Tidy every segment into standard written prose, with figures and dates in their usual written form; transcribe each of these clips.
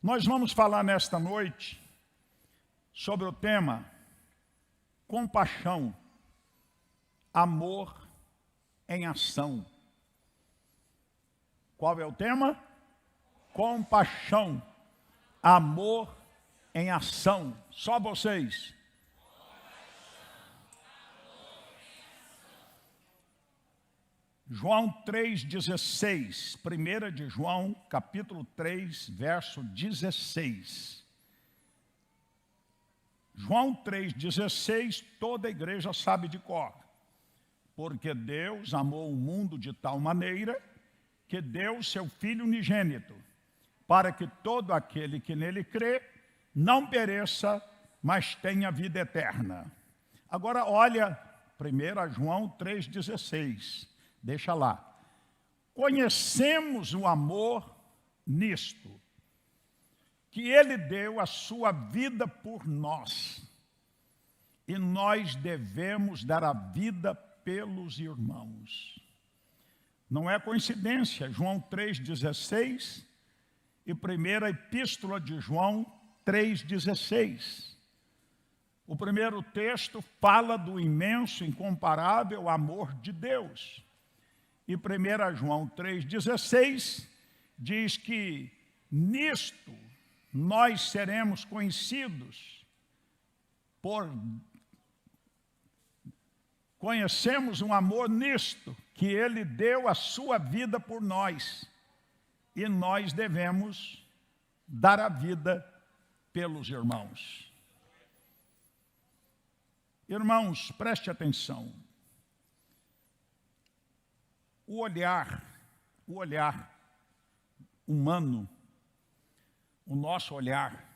Nós vamos falar nesta noite sobre o tema compaixão, amor em ação. Qual é o tema? Compaixão, amor em ação. Só vocês. João 3,16, 1 de João, capítulo 3, verso 16. João 3,16, toda a igreja sabe de cor. Porque Deus amou o mundo de tal maneira que deu seu Filho unigênito, para que todo aquele que nele crê não pereça, mas tenha vida eterna. Agora olha 1 João 3,16. Deixa lá. Conhecemos o amor nisto, que Ele deu a sua vida por nós, e nós devemos dar a vida pelos irmãos. Não é coincidência, João 3,16 e primeira epístola de João 3,16. O primeiro texto fala do imenso, incomparável amor de Deus. E 1 João 3,16 diz que nisto nós seremos conhecidos conhecemos um amor nisto, que Ele deu a sua vida por nós, e nós devemos dar a vida pelos irmãos. Irmãos, preste atenção. O olhar humano, o nosso olhar,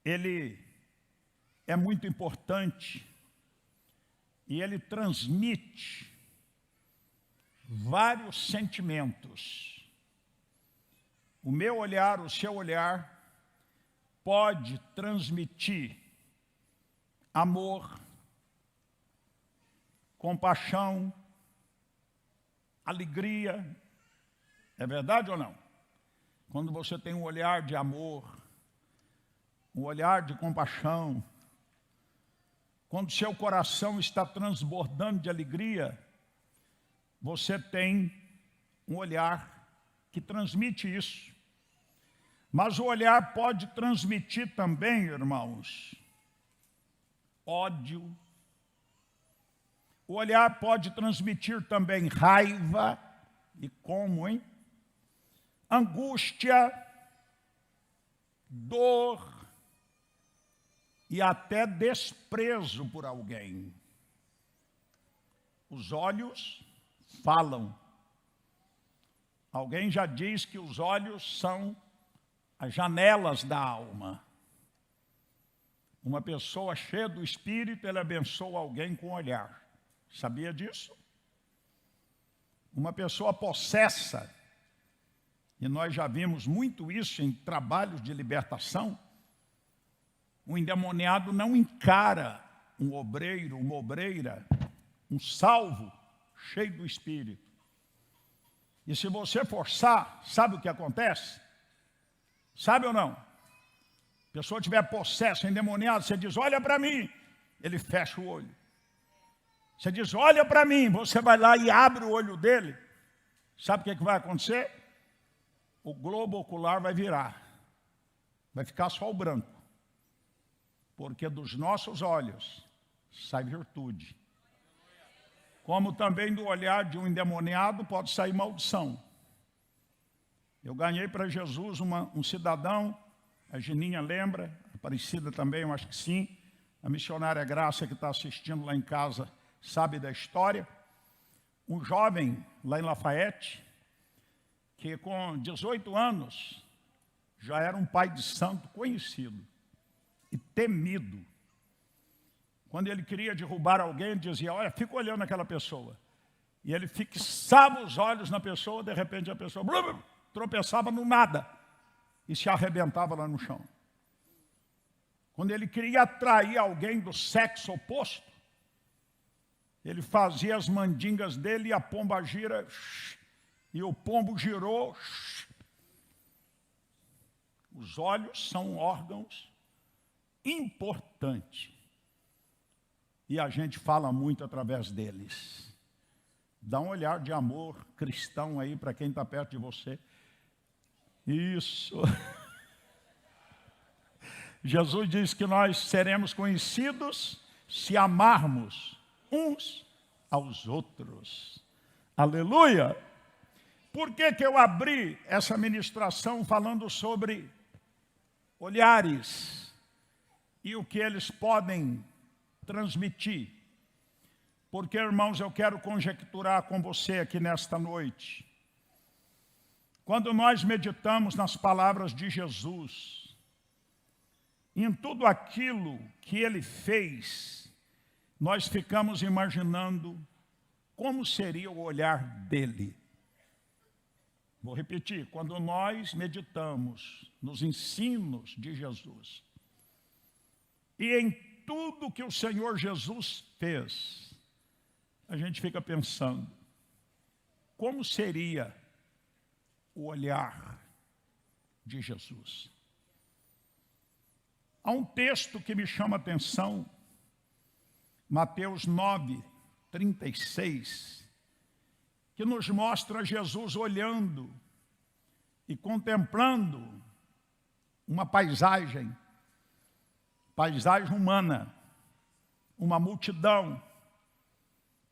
ele é muito importante e ele transmite vários sentimentos. O meu olhar, o seu olhar, pode transmitir amor, compaixão, alegria. É verdade ou não? Quando você tem um olhar de amor, um olhar de compaixão, quando seu coração está transbordando de alegria, você tem um olhar que transmite isso. Mas o olhar pode transmitir também, irmãos, ódio. O olhar pode transmitir também raiva, e como, hein? Angústia, dor e até desprezo por alguém. Os olhos falam. Alguém já diz que os olhos são as janelas da alma. Uma pessoa cheia do Espírito, ela abençoa alguém com o olhar. Sabia disso? Uma pessoa possessa, e nós já vimos muito isso em trabalhos de libertação, o endemoniado não encara um obreiro, uma obreira, um salvo, cheio do Espírito. E se você forçar, sabe o que acontece? Sabe ou não? A pessoa estiver possessa, endemoniada, você diz, olha para mim, ele fecha o olho. Você diz, olha para mim, você vai lá e abre o olho dele. Sabe o que vai acontecer? O globo ocular vai virar. Vai ficar só o branco. Porque dos nossos olhos sai virtude. Como também do olhar de um endemoniado pode sair maldição. Eu ganhei para Jesus um cidadão, a Geninha lembra, a Aparecida também, eu acho que sim. A missionária Graça que está assistindo lá em casa sabe da história. Um jovem lá em Lafayette, que com 18 anos já era um pai de santo conhecido e temido. Quando ele queria derrubar alguém, ele dizia, olha, fica olhando aquela pessoa. E ele fixava os olhos na pessoa, de repente a pessoa tropeçava no nada e se arrebentava lá no chão. Quando ele queria atrair alguém do sexo oposto, ele fazia as mandingas dele e a pomba gira, e o pombo girou, Os olhos são órgãos importantes. E a gente fala muito através deles. Dá um olhar de amor cristão aí para quem está perto de você. Isso. Jesus diz que nós seremos conhecidos se amarmos uns aos outros. Aleluia! Por que eu abri essa ministração falando sobre olhares e o que eles podem transmitir? Porque, irmãos, eu quero conjecturar com você aqui nesta noite. Quando nós meditamos nas palavras de Jesus, em tudo aquilo que ele fez, nós ficamos imaginando como seria o olhar dele. Vou repetir, quando nós meditamos nos ensinos de Jesus e em tudo que o Senhor Jesus fez, a gente fica pensando, como seria o olhar de Jesus? Há um texto que me chama a atenção, Mateus 9, 36, que nos mostra Jesus olhando e contemplando uma paisagem humana, uma multidão,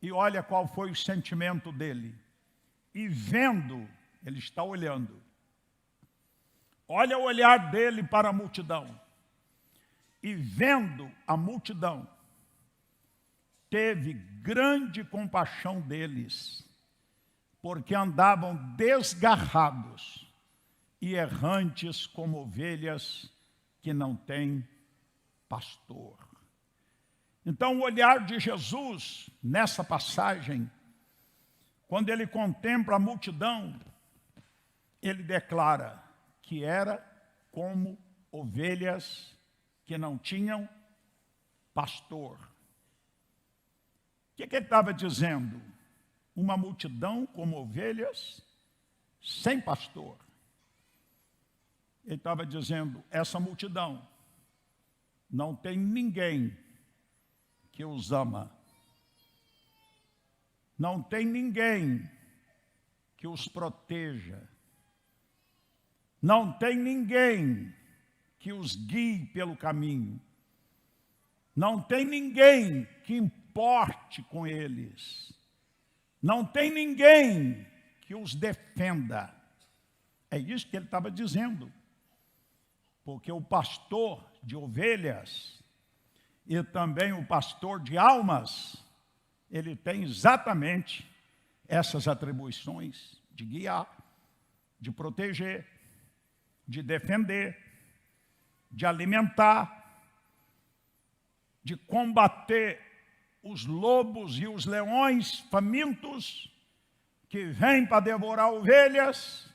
e olha qual foi o sentimento dele. E vendo, ele está olhando, olha o olhar dele para a multidão, e vendo a multidão, teve grande compaixão deles, porque andavam desgarrados e errantes como ovelhas que não têm pastor. Então, o olhar de Jesus, nessa passagem, quando ele contempla a multidão, ele declara que era como ovelhas que não tinham pastor. O que ele estava dizendo? Uma multidão como ovelhas sem pastor. Ele estava dizendo, essa multidão não tem ninguém que os ama. Não tem ninguém que os proteja. Não tem ninguém que os guie pelo caminho. Não tem ninguém que importe com eles. Não tem ninguém que os defenda. É isso que ele estava dizendo. Porque o pastor de ovelhas e também o pastor de almas, ele tem exatamente essas atribuições de guiar, de proteger, de defender, de alimentar, de combater os lobos e os leões famintos que vêm para devorar ovelhas.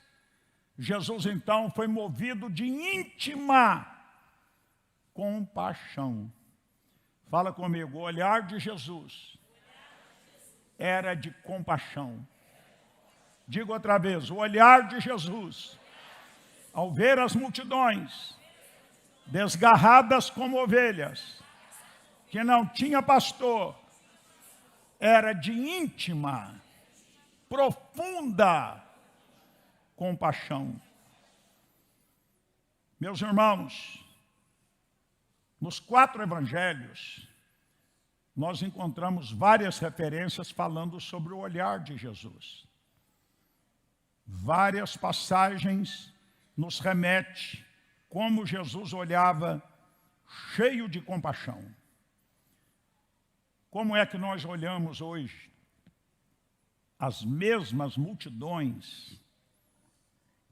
Jesus, então, foi movido de íntima compaixão. Fala comigo, o olhar de Jesus era de compaixão. Digo outra vez, o olhar de Jesus, ao ver as multidões desgarradas como ovelhas, que não tinha pastor, era de íntima, profunda compaixão. Meus irmãos, nos 4 evangelhos, nós encontramos várias referências falando sobre o olhar de Jesus. Várias passagens nos remetem como Jesus olhava cheio de compaixão. Como é que nós olhamos hoje as mesmas multidões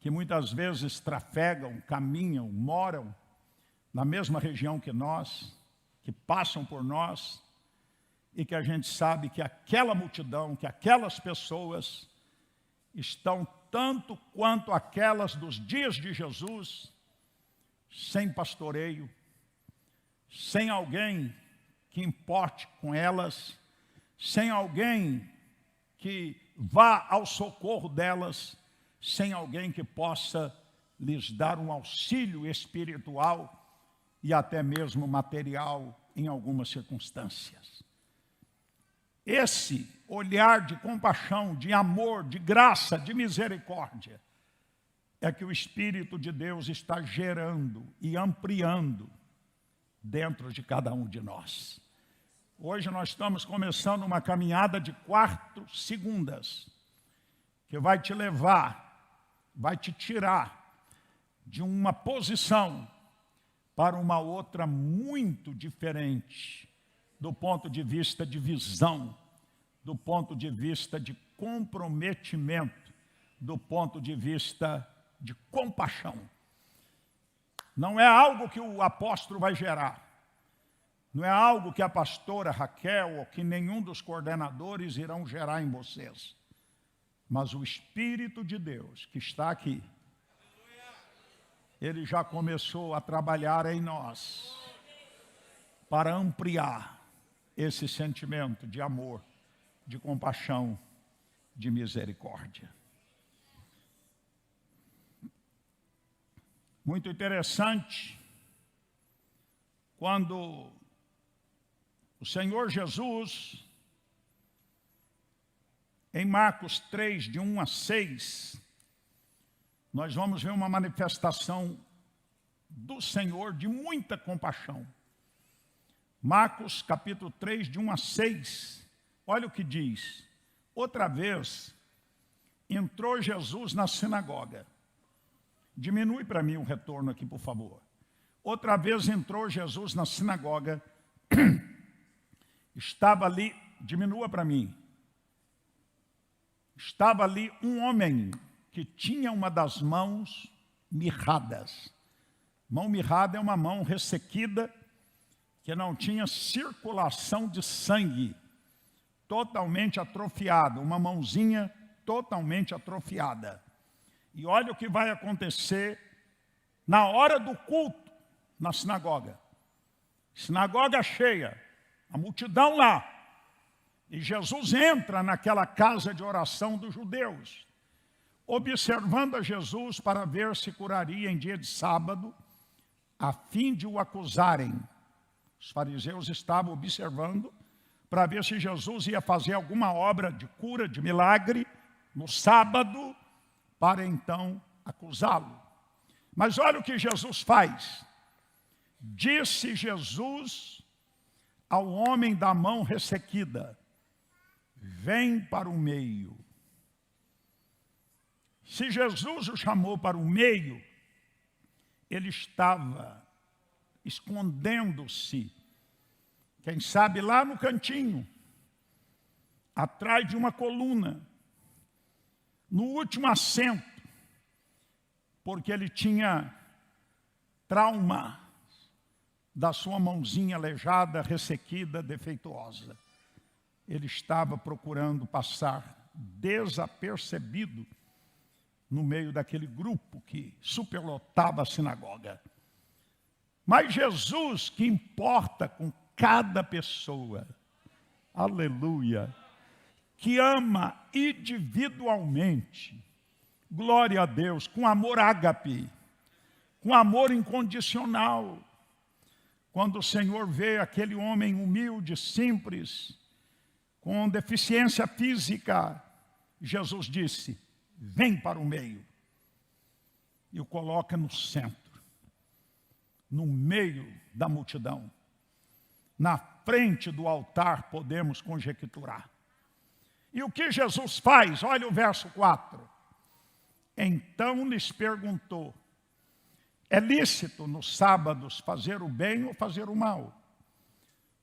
que muitas vezes trafegam, caminham, moram na mesma região que nós, que passam por nós, e que a gente sabe que aquela multidão, que aquelas pessoas estão tanto quanto aquelas dos dias de Jesus, sem pastoreio, sem alguém que importe com elas, sem alguém que vá ao socorro delas, sem alguém que possa lhes dar um auxílio espiritual e até mesmo material em algumas circunstâncias. Esse olhar de compaixão, de amor, de graça, de misericórdia, é que o Espírito de Deus está gerando e ampliando dentro de cada um de nós. Hoje nós estamos começando uma caminhada de 4 segundas, que vai te levar, vai te tirar de uma posição para uma outra muito diferente, do ponto de vista de visão, do ponto de vista de comprometimento, do ponto de vista de compaixão. Não é algo que o apóstolo vai gerar. Não é algo que a pastora Raquel ou que nenhum dos coordenadores irão gerar em vocês. Mas o Espírito de Deus que está aqui, ele já começou a trabalhar em nós para ampliar esse sentimento de amor, de compaixão, de misericórdia. Muito interessante, quando o Senhor Jesus, em Marcos 3, de 1 a 6, nós vamos ver uma manifestação do Senhor de muita compaixão. Marcos capítulo 3, de 1 a 6, olha o que diz. Outra vez, entrou Jesus na sinagoga. Diminui para mim o retorno aqui, por favor. Outra vez entrou Jesus na sinagoga. Estava ali, diminua para mim. Estava ali um homem que tinha uma das mãos mirradas. Mão mirrada é uma mão ressequida, que não tinha circulação de sangue, totalmente atrofiada, uma mãozinha totalmente atrofiada. E olha o que vai acontecer na hora do culto na sinagoga. Sinagoga cheia, a multidão lá. E Jesus entra naquela casa de oração dos judeus, observando a Jesus para ver se curaria em dia de sábado, a fim de o acusarem. Os fariseus estavam observando para ver se Jesus ia fazer alguma obra de cura, de milagre, no sábado, para então acusá-lo. Mas olha o que Jesus faz. Disse Jesus ao homem da mão ressequida: vem para o meio. Se Jesus o chamou para o meio, ele estava escondendo-se, quem sabe lá no cantinho, atrás de uma coluna, no último assento, porque ele tinha trauma da sua mãozinha aleijada, ressequida, defeituosa. Ele estava procurando passar desapercebido no meio daquele grupo que superlotava a sinagoga. Mas Jesus, que importa com cada pessoa, aleluia, que ama individualmente, glória a Deus, com amor ágape, com amor incondicional. Quando o Senhor vê aquele homem humilde, simples, com deficiência física, Jesus disse: vem para o meio. E o coloca no centro, no meio da multidão. Na frente do altar podemos conjecturar. E o que Jesus faz? Olha o verso 4. Então lhes perguntou: é lícito nos sábados fazer o bem ou fazer o mal?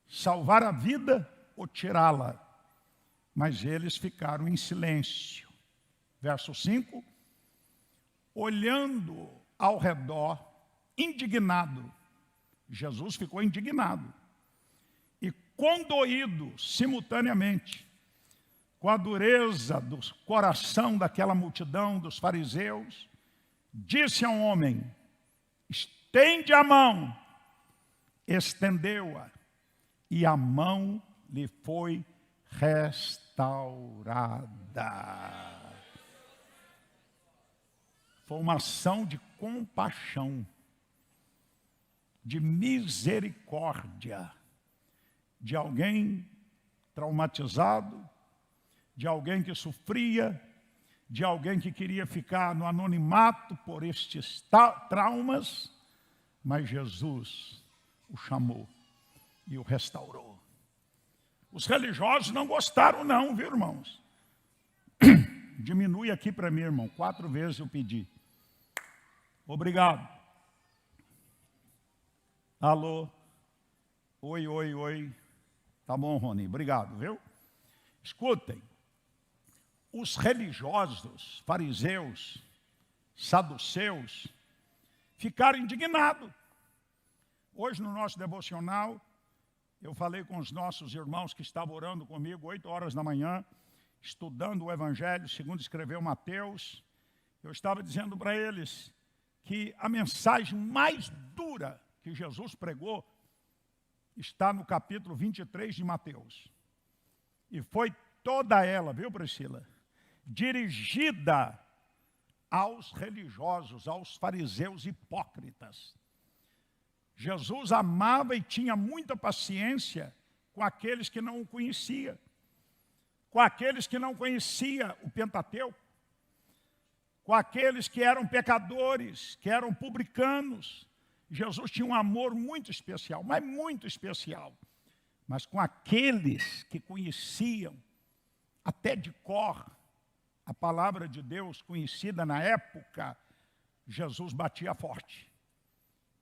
Salvar a vida ou tirá-la? Mas eles ficaram em silêncio. Verso 5. Olhando ao redor, indignado. Jesus ficou indignado e condoído simultaneamente com a dureza do coração daquela multidão dos fariseus, disse ao homem: estende a mão. Estendeu-a, e a mão lhe foi restaurada. Foi uma ação de compaixão, de misericórdia, de alguém traumatizado, de alguém que sofria, de alguém que queria ficar no anonimato por estes traumas, mas Jesus o chamou e o restaurou. Os religiosos não gostaram não, viu, irmãos? Diminui aqui para mim, irmão. 4 vezes eu pedi. Obrigado. Alô? Oi, oi, oi. Tá bom, Rony. Obrigado, viu? Escutem. Os religiosos, fariseus, saduceus, ficaram indignados. Hoje, no nosso devocional, eu falei com os nossos irmãos que estavam orando comigo, 8 horas da manhã, estudando o Evangelho, segundo escreveu Mateus. Eu estava dizendo para eles que a mensagem mais dura que Jesus pregou está no capítulo 23 de Mateus. E foi toda ela, viu, Priscila? Dirigida aos religiosos, aos fariseus hipócritas. Jesus amava e tinha muita paciência com aqueles que não o conheciam, com aqueles que não conheciam o Pentateuco, com aqueles que eram pecadores, que eram publicanos. Jesus tinha um amor muito especial, mas muito especial. Mas com aqueles que conheciam, até de cor, a palavra de Deus conhecida na época, Jesus batia forte,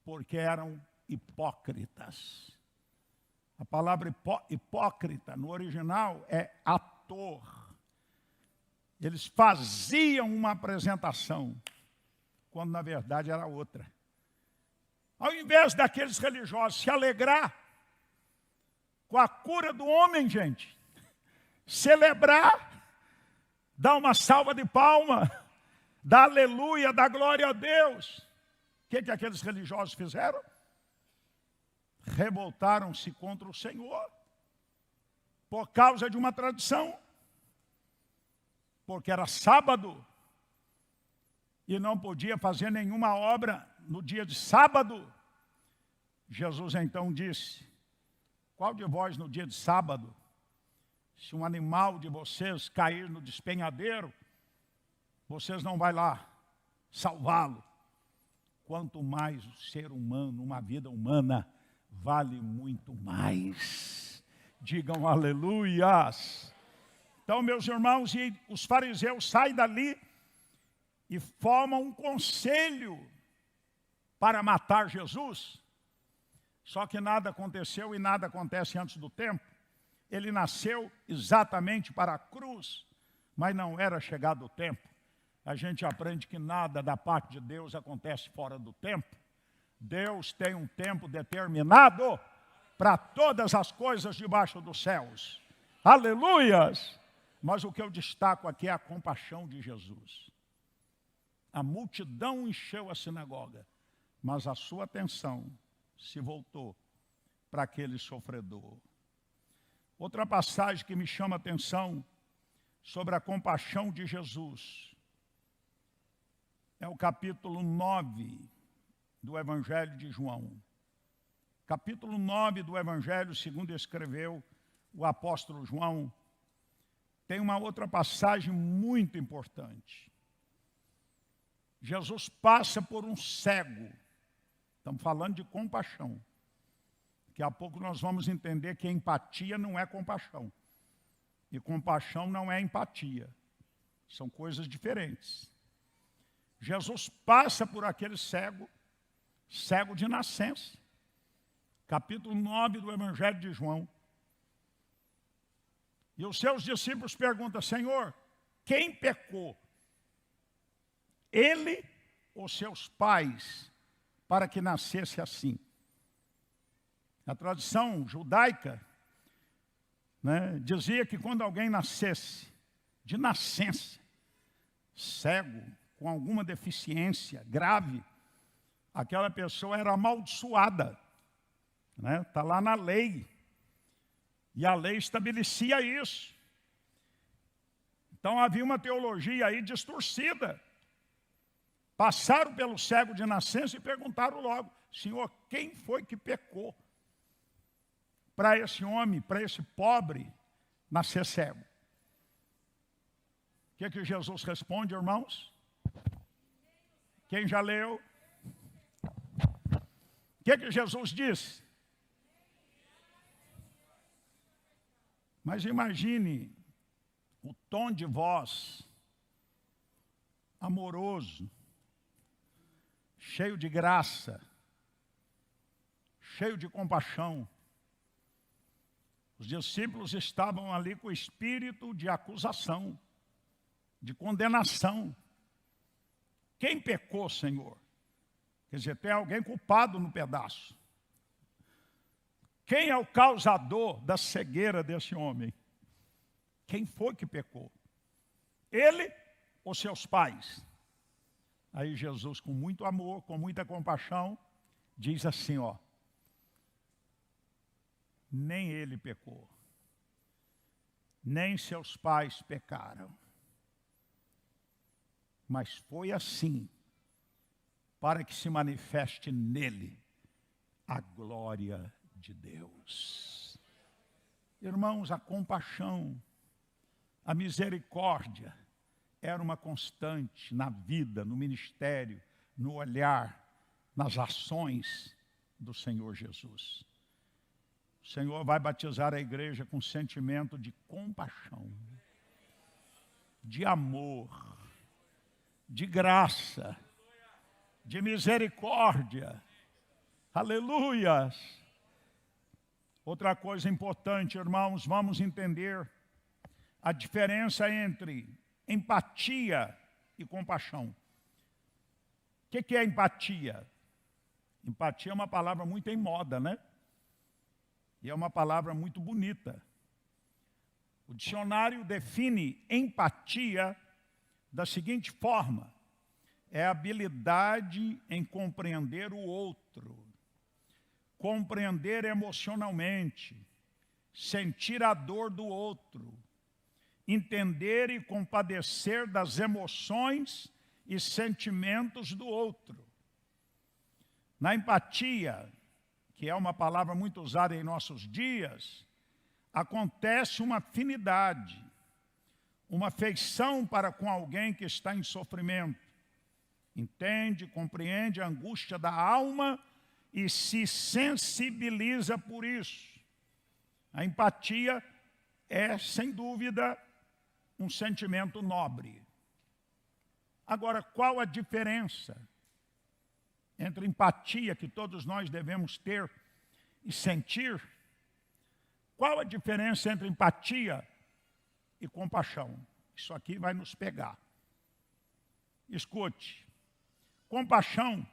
porque eram hipócritas. A palavra hipócrita no original é ator. Eles faziam uma apresentação, quando na verdade era outra. Ao invés daqueles religiosos se alegrar com a cura do homem, gente, celebrar, dar uma salva de palma, dar aleluia, dar glória a Deus. O que aqueles religiosos fizeram? Revoltaram-se contra o Senhor por causa de uma tradição, porque era sábado e não podia fazer nenhuma obra no dia de sábado. Jesus então disse: qual de vós no dia de sábado, se um animal de vocês cair no despenhadeiro, vocês não vão lá salvá-lo? Quanto mais o ser humano, uma vida humana, vale muito mais. Digam aleluias. Então, meus irmãos, e os fariseus saem dali e formam um conselho para matar Jesus. Só que nada aconteceu e nada acontece antes do tempo. Ele nasceu exatamente para a cruz, mas não era chegado o tempo. A gente aprende que nada da parte de Deus acontece fora do tempo. Deus tem um tempo determinado para todas as coisas debaixo dos céus. Aleluias! Mas o que eu destaco aqui é a compaixão de Jesus. A multidão encheu a sinagoga, mas a sua atenção se voltou para aquele sofredor. Outra passagem que me chama a atenção sobre a compaixão de Jesus é o capítulo 9 do Evangelho de João. Capítulo 9 do Evangelho, segundo escreveu o apóstolo João, tem uma outra passagem muito importante. Jesus passa por um cego. Estamos falando de compaixão. Daqui a pouco nós vamos entender que empatia não é compaixão. E compaixão não é empatia. São coisas diferentes. Jesus passa por aquele cego, cego de nascença. Capítulo 9 do Evangelho de João. E os seus discípulos perguntam: Senhor, quem pecou? Ele ou seus pais, para que nascesse assim? A tradição judaica, dizia que quando alguém nascesse, de nascença, cego, com alguma deficiência grave, aquela pessoa era amaldiçoada. Está lá na lei. E a lei estabelecia isso. Então havia uma teologia aí distorcida, passaram pelo cego de nascença e perguntaram logo: Senhor, quem foi que pecou para esse homem, para esse pobre, nascer cego? O que Jesus responde, irmãos? Quem já leu? O que Jesus disse? Mas imagine o tom de voz amoroso, cheio de graça, cheio de compaixão. Os discípulos estavam ali com o espírito de acusação, de condenação. Quem pecou, Senhor? Quer dizer, tem alguém culpado no pedaço. Quem é o causador da cegueira desse homem? Quem foi que pecou? Ele ou seus pais? Aí Jesus, com muito amor, com muita compaixão, diz assim, ó: nem ele pecou, nem seus pais pecaram, mas foi assim para que se manifeste nele a glória de Deus. Irmãos, a compaixão, a misericórdia era uma constante na vida, no ministério, no olhar, nas ações do Senhor Jesus. O Senhor vai batizar a igreja com sentimento de compaixão, de amor, de graça, de misericórdia. Aleluias! Outra coisa importante, irmãos, vamos entender a diferença entre empatia e compaixão. O que é empatia? Empatia é uma palavra muito em moda, né? E é uma palavra muito bonita. O dicionário define empatia da seguinte forma: é a habilidade em compreender o outro, compreender emocionalmente, sentir a dor do outro, entender e compadecer das emoções e sentimentos do outro. Na empatia, que é uma palavra muito usada em nossos dias, acontece uma afinidade, uma afeição para com alguém que está em sofrimento. Entende, compreende a angústia da alma e se sensibiliza por isso. A empatia é, sem dúvida, um sentimento nobre. Agora, qual a diferença entre empatia, que todos nós devemos ter e sentir? Qual a diferença entre empatia e compaixão? Isso aqui vai nos pegar. Escute. Compaixão,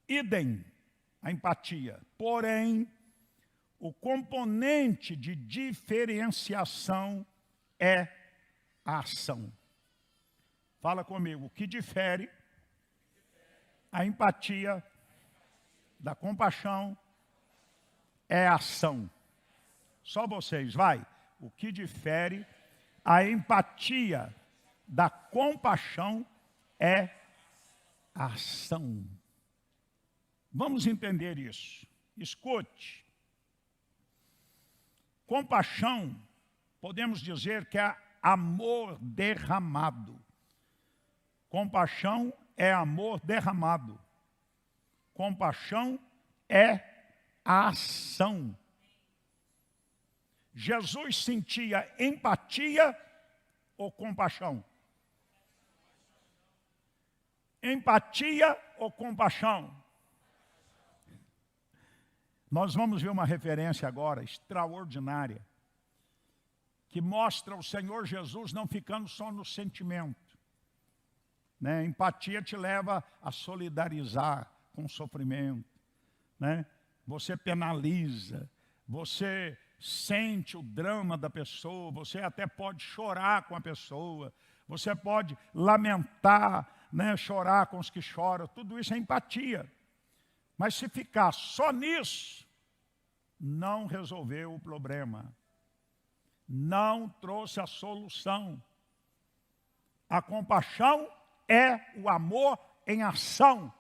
idem a empatia. Porém, o componente de diferenciação é a ação. Fala comigo. O que difere a empatia da compaixão é a ação. Só vocês, vai. O que difere a empatia da compaixão é a ação. Vamos entender isso. Escute. Compaixão, podemos dizer que é amor derramado. Compaixão é amor derramado. Compaixão é a ação. Jesus sentia empatia ou compaixão? Empatia ou compaixão? Nós vamos ver uma referência agora extraordinária, que mostra o Senhor Jesus não ficando só no sentimento, né? Empatia te leva a solidarizar com o sofrimento, né? Você penaliza, você sente o drama da pessoa, você até pode chorar com a pessoa, você pode lamentar, né? Chorar com os que choram, tudo isso é empatia. Mas se ficar só nisso, não resolveu o problema, não trouxe a solução. A compaixão é o amor em ação.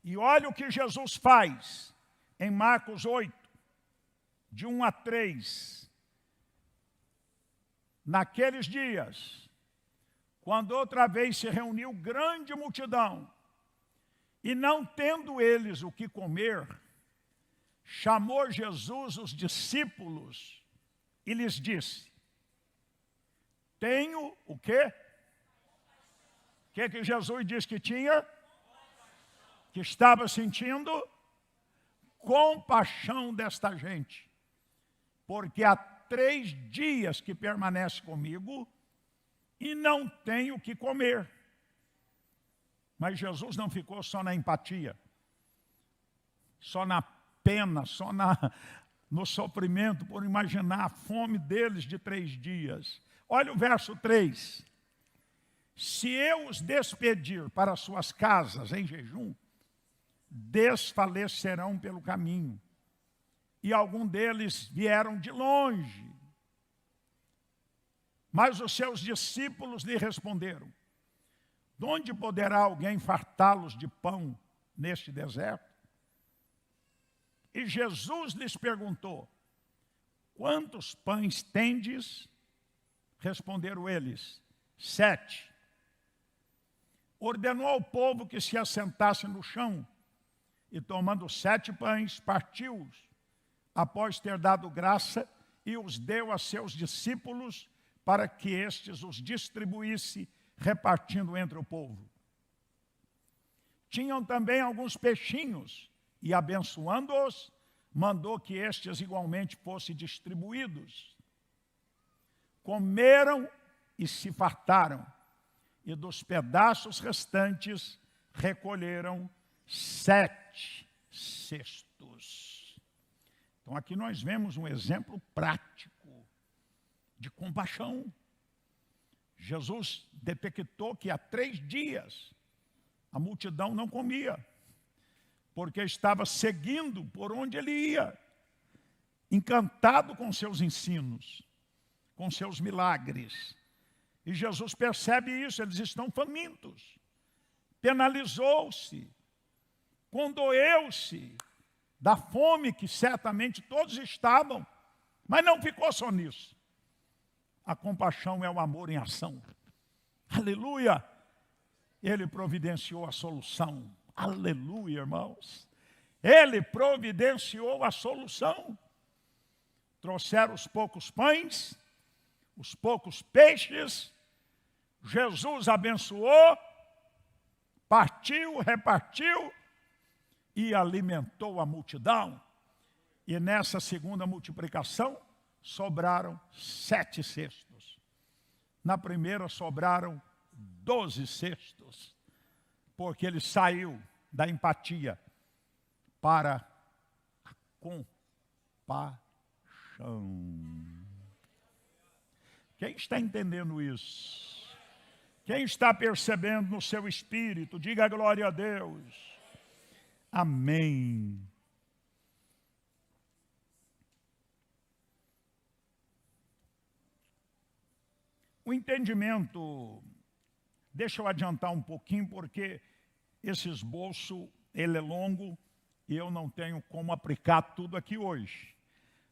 E olha o que Jesus faz em Marcos 8, de 1 a 3. Naqueles dias, quando outra vez se reuniu grande multidão, e não tendo eles o que comer, chamou Jesus os discípulos e lhes disse: tenho o quê? O que Jesus disse que tinha? Que estava sentindo compaixão desta gente, porque há 3 dias que permanece comigo e não tem o que comer. Mas Jesus não ficou só na empatia, só na pena, só no sofrimento, por imaginar a fome deles de 3 dias. Olha o verso 3. Se eu os despedir para suas casas em jejum, desfalecerão pelo caminho. E alguns deles vieram de longe. Mas os seus discípulos lhe responderam: de onde poderá alguém fartá-los de pão neste deserto? E Jesus lhes perguntou: quantos pães tendes? Responderam eles: 7. Ordenou ao povo que se assentasse no chão, e tomando 7 pães, partiu-os, após ter dado graça, e os deu a seus discípulos, para que estes os distribuísse, repartindo entre o povo. Tinham também alguns peixinhos, e abençoando-os, mandou que estes igualmente fossem distribuídos. Comeram e se fartaram, e dos pedaços restantes recolheram 7 cestos. Então aqui nós vemos um exemplo prático de compaixão. Jesus detectou que há 3 dias a multidão não comia, porque estava seguindo por onde ele ia, encantado com seus ensinos, com seus milagres. E Jesus percebe isso, eles estão famintos. Penalizou-se, condoeu-se da fome que certamente todos estavam, mas não ficou só nisso. A compaixão é o amor em ação. Aleluia! Ele providenciou a solução. Aleluia, irmãos. Ele providenciou a solução. Trouxeram os poucos pães, os poucos peixes. Jesus abençoou, partiu, repartiu e alimentou a multidão. E nessa segunda multiplicação, sobraram 7 cestos. Na primeira sobraram 12 cestos, porque ele saiu da empatia para a compaixão. Quem está entendendo isso? Quem está percebendo no seu espírito? Diga glória a Deus. Amém. O entendimento, deixa eu adiantar um pouquinho, porque esse esboço, ele é longo e eu não tenho como aplicar tudo aqui hoje.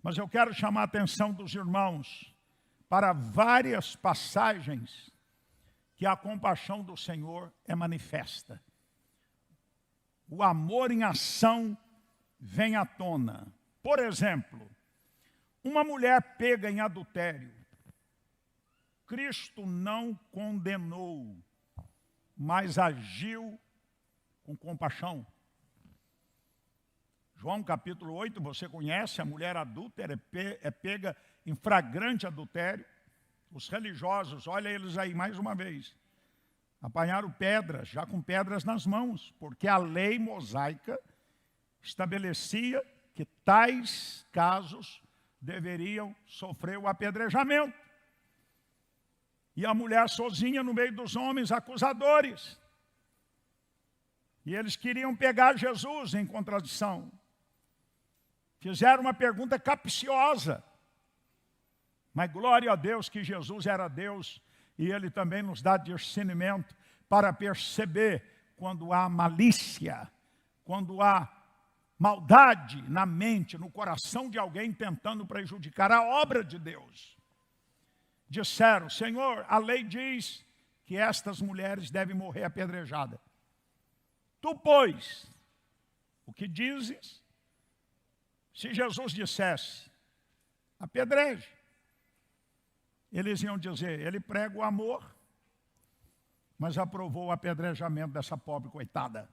Mas eu quero chamar a atenção dos irmãos para várias passagens que a compaixão do Senhor é manifesta. O amor em ação vem à tona. Por exemplo, uma mulher pega em adultério. Cristo não condenou, mas agiu com compaixão. João capítulo 8, você conhece, a mulher adúltera é pega em flagrante adultério. Os religiosos, olha eles aí mais uma vez, apanharam pedras, já com pedras nas mãos, porque a lei mosaica estabelecia que tais casos deveriam sofrer o apedrejamento. E a mulher sozinha no meio dos homens acusadores. E eles queriam pegar Jesus em contradição. Fizeram uma pergunta capciosa. Mas glória a Deus que Jesus era Deus e Ele também nos dá discernimento para perceber quando há malícia, quando há maldade na mente, no coração de alguém tentando prejudicar a obra de Deus. Disseram: Senhor, a lei diz que estas mulheres devem morrer apedrejadas. Tu, pois, o que dizes? Se Jesus dissesse: apedreje, eles iam dizer: ele prega o amor, mas aprovou o apedrejamento dessa pobre coitada.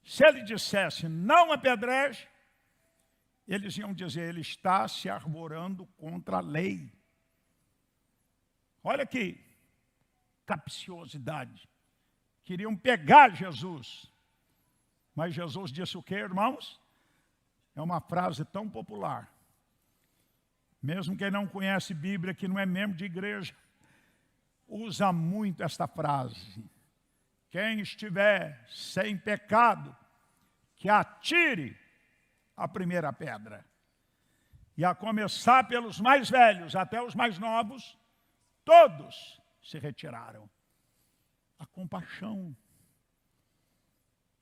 Se ele dissesse: não apedreje, eles iam dizer: ele está se arvorando contra a lei. Olha que capciosidade. Queriam pegar Jesus. Mas Jesus disse o quê, irmãos? É uma frase tão popular. Mesmo quem não conhece Bíblia, que não é membro de igreja, usa muito esta frase. Quem estiver sem pecado, que atire a primeira pedra. E a começar pelos mais velhos até os mais novos, todos se retiraram. A compaixão.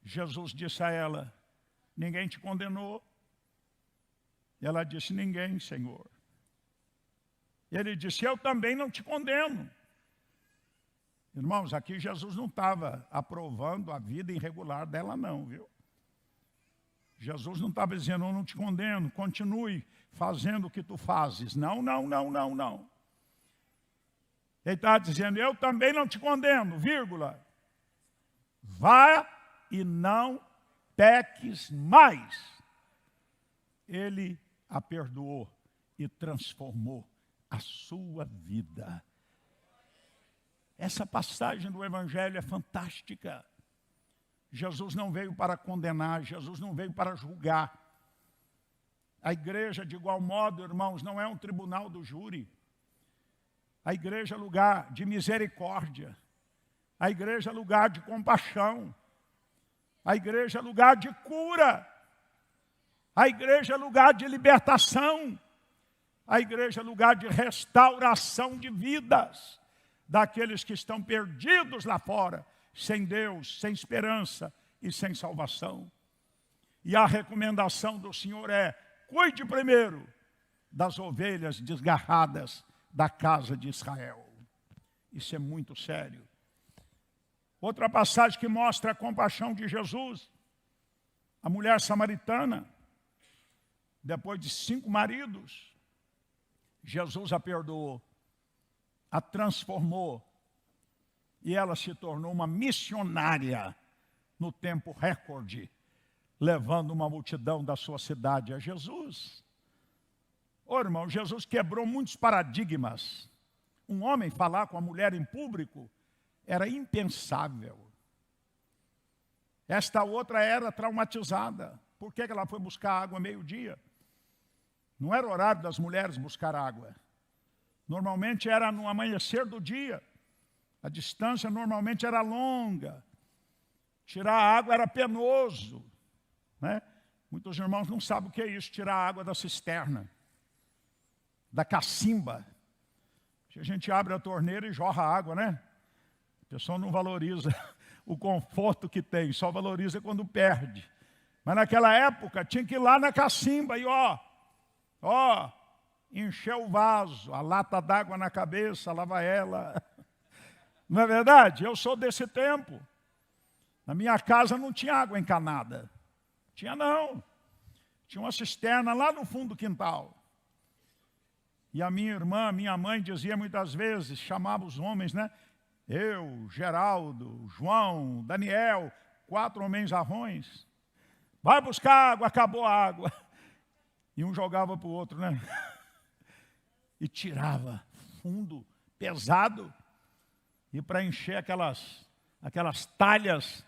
Jesus disse a ela: ninguém te condenou? Ela disse: ninguém, Senhor. Ele disse: eu também não te condeno. Irmãos, aqui Jesus não estava aprovando a vida irregular dela não, viu? Jesus não estava dizendo: eu não te condeno, continue fazendo o que tu fazes. Não, não, não, não, não. Ele estava dizendo: eu também não te condeno, vírgula. Vá e não peques mais. Ele a perdoou e transformou a sua vida. Essa passagem do Evangelho é fantástica. Jesus não veio para condenar, Jesus não veio para julgar. A igreja, de igual modo, irmãos, não é um tribunal do júri. A igreja é lugar de misericórdia. A igreja é lugar de compaixão. A igreja é lugar de cura. A igreja é lugar de libertação. A igreja é lugar de restauração de vidas daqueles que estão perdidos lá fora, sem Deus, sem esperança e sem salvação. E a recomendação do Senhor é: cuide primeiro das ovelhas desgarradas da casa de Israel. Isso é muito sério. Outra passagem que mostra a compaixão de Jesus: a mulher samaritana, depois de 5 maridos, Jesus a perdoou, a transformou, e ela se tornou uma missionária no tempo recorde, levando uma multidão da sua cidade a Jesus. Ô irmão, Jesus quebrou muitos paradigmas. Um homem falar com a mulher em público era impensável. Esta outra era traumatizada. Por que ela foi buscar água meio-dia? Não era horário das mulheres buscar água. Normalmente era no amanhecer do dia. A distância normalmente era longa. Tirar a água era penoso, né? Muitos irmãos não sabem o que é isso, tirar a água da cisterna, da cacimba. A gente abre a torneira e jorra água, né? A pessoa não valoriza o conforto que tem, só valoriza quando perde. Mas naquela época tinha que ir lá na cacimba e encher o vaso, a lata d'água na cabeça, lavar ela. Não é verdade? Eu sou desse tempo. Na minha casa não tinha água encanada. Tinha não. Tinha uma cisterna lá no fundo do quintal. E a minha irmã, minha mãe dizia muitas vezes, chamava os homens, né? Eu, Geraldo, João, Daniel, 4 homens arrões. Vai buscar água, acabou a água. E um jogava para o outro, né? E tirava fundo, pesado. E para encher aquelas talhas,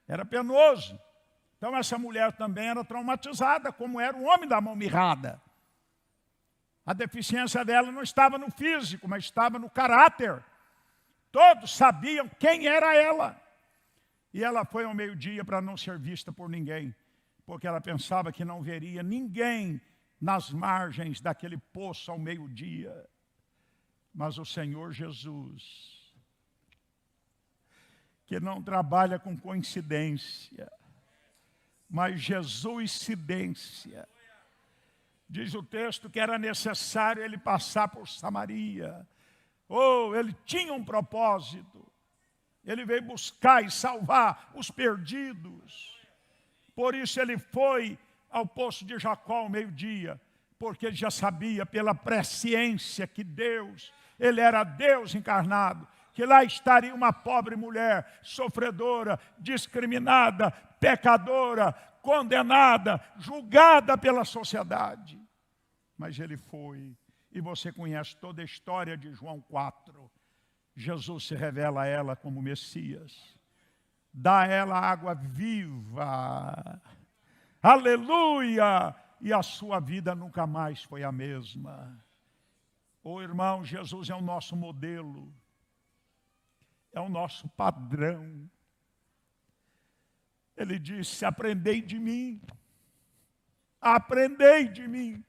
era penoso. Então essa mulher também era traumatizada, como era o homem da mão mirrada. A deficiência dela não estava no físico, mas estava no caráter. Todos sabiam quem era ela. E ela foi ao meio-dia para não ser vista por ninguém, porque ela pensava que não veria ninguém nas margens daquele poço ao meio-dia. Mas o Senhor Jesus que não trabalha com coincidência, mas Jesuscidência. Diz o texto que era necessário ele passar por Samaria. Ele tinha um propósito. Ele veio buscar e salvar os perdidos. Por isso ele foi ao poço de Jacó ao meio-dia, porque ele já sabia pela presciência que Deus, ele era Deus encarnado, que lá estaria uma pobre mulher, sofredora, discriminada, pecadora, condenada, julgada pela sociedade. Mas ele foi, e você conhece toda a história de João 4. Jesus se revela a ela como Messias, dá a ela água viva, aleluia, e a sua vida nunca mais foi a mesma. Irmão, Jesus é o nosso modelo, é o nosso padrão. Ele disse: aprendei de mim, aprendei de mim.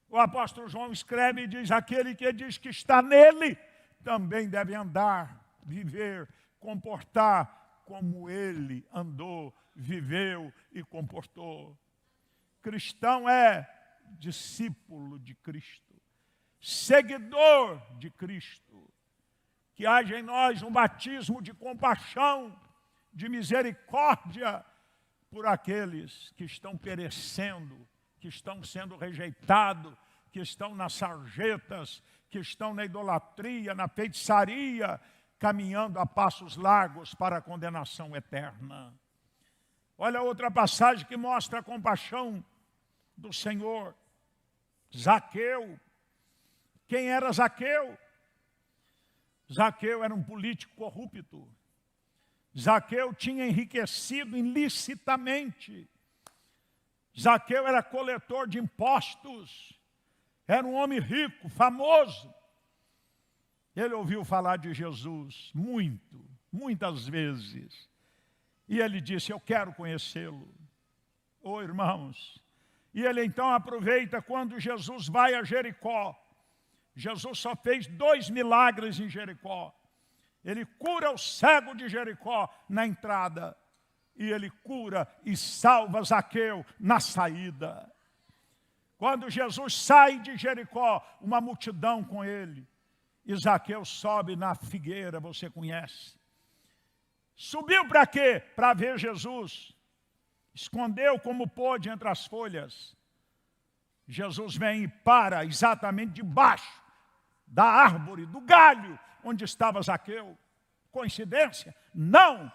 O apóstolo João escreve e diz: aquele que diz que está nele, também deve andar, viver, comportar como ele andou, viveu e comportou. Cristão é discípulo de Cristo, seguidor de Cristo. Que haja em nós um batismo de compaixão, de misericórdia por aqueles que estão perecendo, que estão sendo rejeitados, que estão nas sarjetas, que estão na idolatria, na feitiçaria, caminhando a passos largos para a condenação eterna. Olha outra passagem que mostra a compaixão do Senhor. Zaqueu. Quem era Zaqueu? Zaqueu era um político corrupto. Zaqueu tinha enriquecido ilicitamente. Zaqueu era coletor de impostos. Era um homem rico, famoso. Ele ouviu falar de Jesus muitas vezes. E ele disse: eu quero conhecê-lo. Irmãos. E ele então aproveita quando Jesus vai a Jericó. Jesus só fez 2 milagres em Jericó. Ele cura o cego de Jericó na entrada. E ele cura e salva Zaqueu na saída. Quando Jesus sai de Jericó, uma multidão com ele. E Zaqueu sobe na figueira, você conhece. Subiu para quê? Para ver Jesus. Escondeu como pôde entre as folhas. Jesus vem e para exatamente debaixo da árvore, do galho, onde estava Zaqueu. Coincidência? Não!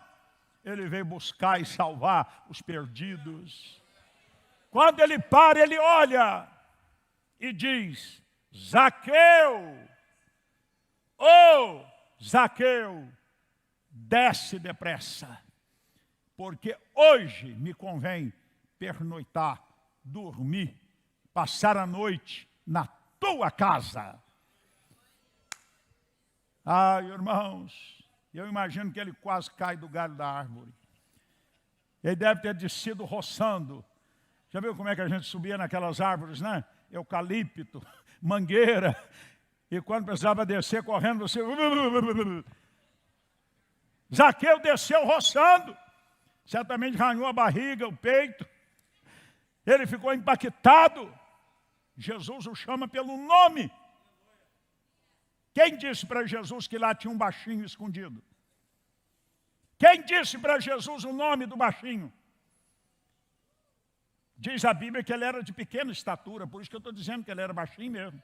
Ele veio buscar e salvar os perdidos. Quando ele para, ele olha e diz: Zaqueu, Zaqueu, desce depressa, porque hoje me convém pernoitar, dormir, passar a noite na tua casa. Irmãos, eu imagino que ele quase cai do galho da árvore. Ele deve ter descido roçando. Já viu como é que a gente subia naquelas árvores, né? Eucalipto, mangueira. E quando precisava descer correndo, você... Zaqueu desceu roçando. Certamente arranhou a barriga, o peito. Ele ficou impactado. Jesus o chama pelo nome. Quem disse para Jesus que lá tinha um baixinho escondido? Quem disse para Jesus o nome do baixinho? Diz a Bíblia que ele era de pequena estatura, por isso que eu estou dizendo que ele era baixinho mesmo.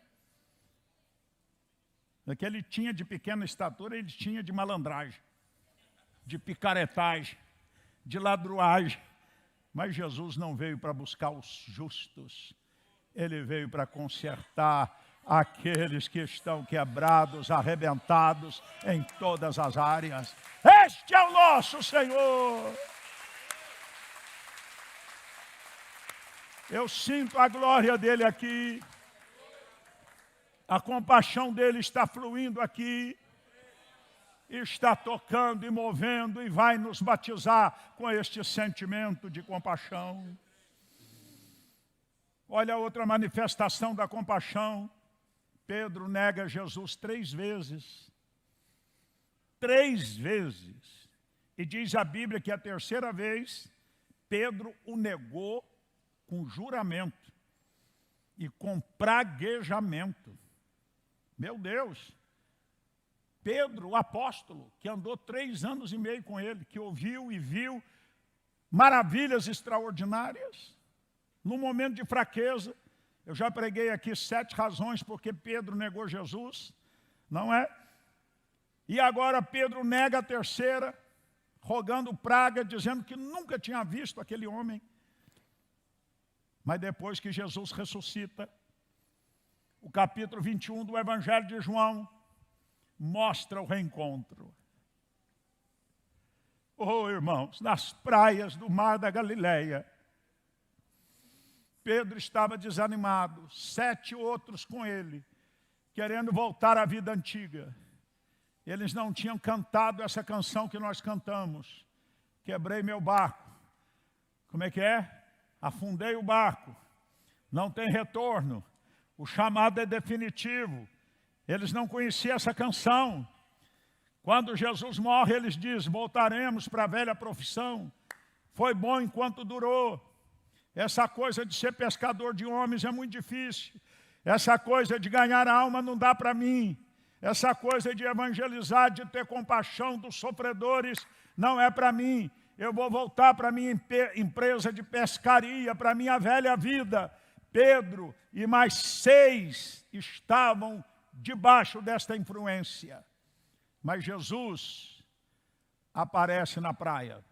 É que ele tinha de pequena estatura, ele tinha de malandragem, de picaretagem, de ladruagem. Mas Jesus não veio para buscar os justos, ele veio para consertar aqueles que estão quebrados, arrebentados em todas as áreas. Este é o nosso Senhor. Eu sinto a glória dele aqui. A compaixão dele está fluindo aqui. Está tocando e movendo e vai nos batizar com este sentimento de compaixão. Olha a outra manifestação da compaixão. Pedro nega Jesus 3 vezes. 3 vezes. E diz a Bíblia que a terceira vez, Pedro o negou com juramento e com praguejamento. Meu Deus! Pedro, o apóstolo, que andou 3 anos e meio com ele, que ouviu e viu maravilhas extraordinárias, num momento de fraqueza. Eu já preguei aqui 7 razões porque Pedro negou Jesus, não é? E agora Pedro nega a terceira, rogando praga, dizendo que nunca tinha visto aquele homem. Mas depois que Jesus ressuscita, o capítulo 21 do Evangelho de João mostra o reencontro. Oh, irmãos, nas praias do mar da Galileia, Pedro estava desanimado, 7 outros com ele, querendo voltar à vida antiga. Eles não tinham cantado essa canção que nós cantamos. Quebrei meu barco. Como é que é? Afundei o barco. Não tem retorno. O chamado é definitivo. Eles não conheciam essa canção. Quando Jesus morre, eles dizem, voltaremos para a velha profissão. Foi bom enquanto durou. Essa coisa de ser pescador de homens é muito difícil. Essa coisa de ganhar alma não dá para mim. Essa coisa de evangelizar, de ter compaixão dos sofredores, não é para mim. Eu vou voltar para a minha empresa de pescaria, para a minha velha vida. Pedro e mais 6 estavam debaixo desta influência. Mas Jesus aparece na praia.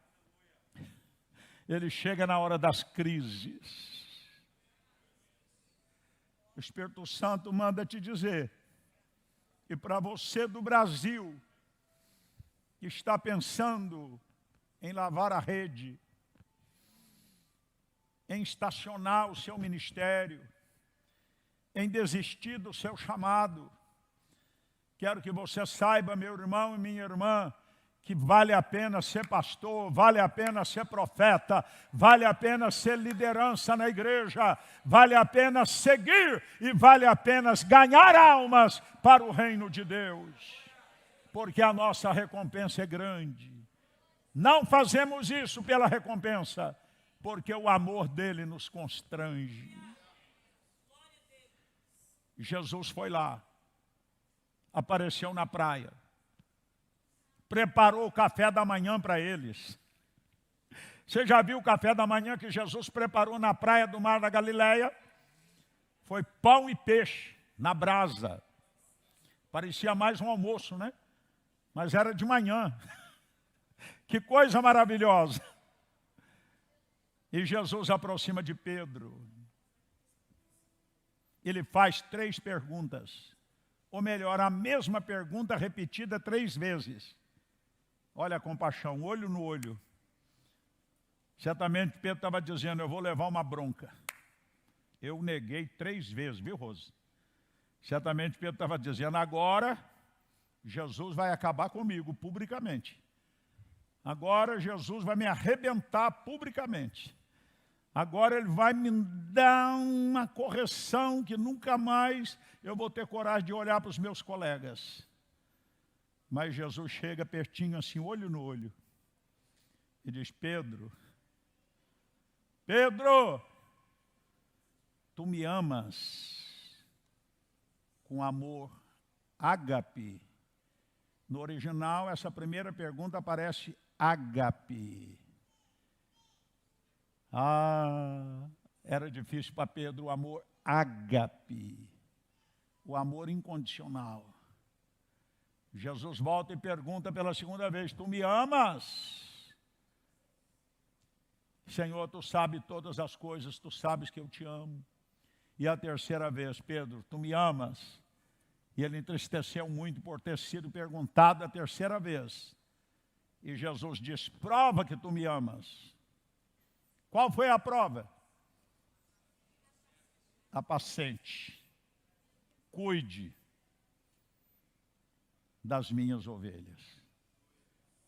Ele chega na hora das crises. O Espírito Santo manda te dizer, e para você do Brasil, que está pensando em lavar a rede, em estacionar o seu ministério, em desistir do seu chamado, quero que você saiba, meu irmão e minha irmã, que vale a pena ser pastor, vale a pena ser profeta, vale a pena ser liderança na igreja, vale a pena seguir e vale a pena ganhar almas para o reino de Deus, porque a nossa recompensa é grande. Não fazemos isso pela recompensa, porque o amor dele nos constrange. Jesus foi lá, apareceu na praia, preparou o café da manhã para eles. Você já viu o café da manhã que Jesus preparou na praia do mar da Galileia? Foi pão e peixe na brasa. Parecia mais um almoço, né? Mas era de manhã. Que coisa maravilhosa. E Jesus aproxima de Pedro. Ele faz 3 perguntas. Ou melhor, a mesma pergunta repetida 3 vezes. Olha a compaixão, olho no olho. Certamente Pedro estava dizendo, eu vou levar uma bronca. Eu neguei 3 vezes, viu, Rose? Certamente Pedro estava dizendo, agora Jesus vai acabar comigo publicamente. Agora Jesus vai me arrebentar publicamente. Agora ele vai me dar uma correção que nunca mais eu vou ter coragem de olhar para os meus colegas. Mas Jesus chega pertinho assim, olho no olho, e diz, Pedro, tu me amas com amor ágape. No original, essa primeira pergunta aparece ágape. Era difícil para Pedro o amor ágape, o amor incondicional. Jesus volta e pergunta pela segunda vez, tu me amas? Senhor, tu sabes todas as coisas, tu sabes que eu te amo. E a terceira vez, Pedro, tu me amas? E ele entristeceu muito por ter sido perguntado a terceira vez. E Jesus diz, prova que tu me amas. Qual foi a prova? Apacente, cuide das minhas ovelhas,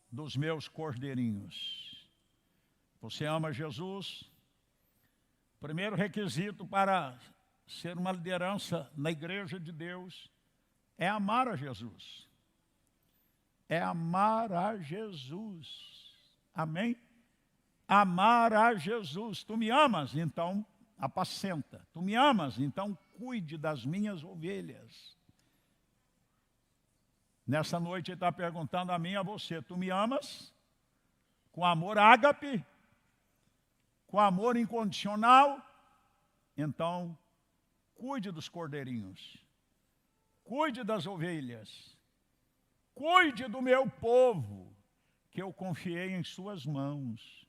dos meus cordeirinhos. Você ama Jesus? Primeiro requisito para ser uma liderança na igreja de Deus é amar a Jesus. é amar a Jesus. Amém? Amar a Jesus. Tu me amas, então apacenta. Tu me amas, então cuide das minhas ovelhas. Nessa noite ele está perguntando a mim e a você, tu me amas? Com amor ágape? Com amor incondicional? Então, cuide dos cordeirinhos. Cuide das ovelhas. Cuide do meu povo, que eu confiei em suas mãos,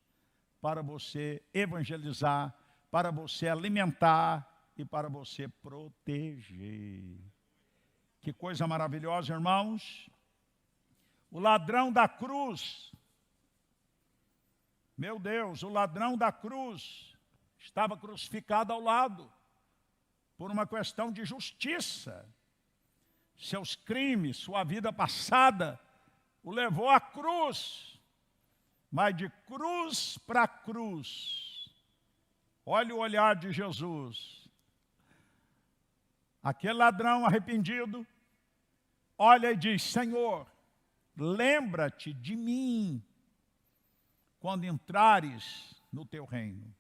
para você evangelizar, para você alimentar e para você proteger. Que coisa maravilhosa, irmãos. O ladrão da cruz, meu Deus, o ladrão da cruz estava crucificado ao lado, por uma questão de justiça. Seus crimes, sua vida passada, o levou à cruz. Mas de cruz para cruz, olha o olhar de Jesus. Aquele ladrão arrependido, olha e diz, Senhor, lembra-te de mim quando entrares no teu reino.